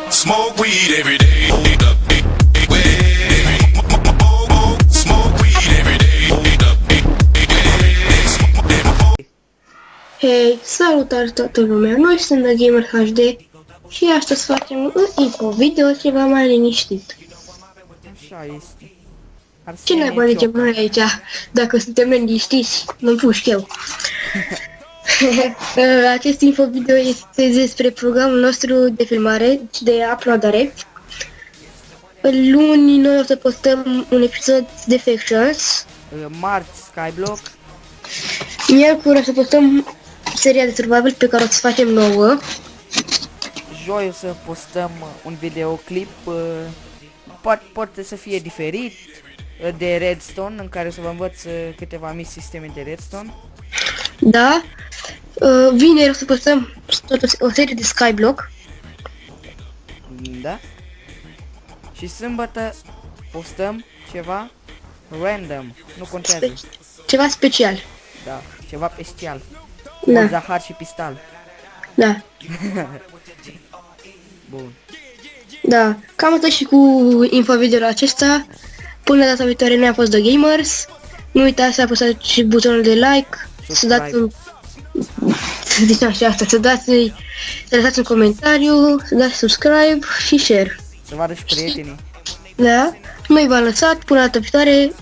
Smoke weed every day. Smoke weed every day. Hei, salutare toată lumea, noi suntem The Gamer HD și astăzi facem un info video ceva mai liniștit. Așa este. Ce ne mai zicem noi aici, dacă suntem liniștiți, nu pușc eu. Acest info video este despre programul nostru de filmare și de uploadare. Luni noi o să postăm un episod de Factions. Marți Skyblock. Miercuri o să postăm seria de survival pe care o să facem nouă. Joi o să postăm un videoclip, poate să fie diferit, de Redstone, în care să vă învăț câteva mici sisteme de Redstone. Da. Vineri o să postăm o serie de Skyblock. Da. Și sâmbătă postăm ceva random, nu contează. Ceva special. Da, ceva special. Da. Cu zahar și pistal. Da. Bun. Da. Cam atât și cu infovideoul acesta. Până data viitoare, noi am fost The Gamers. Nu uitați să apăsați și butonul de like, să dați un... Să zicem așa asta, să lăsați un comentariu, să dați subscribe și share. Să vadă și prietenii. Da? Noi v-am lăsat, până data viitoare.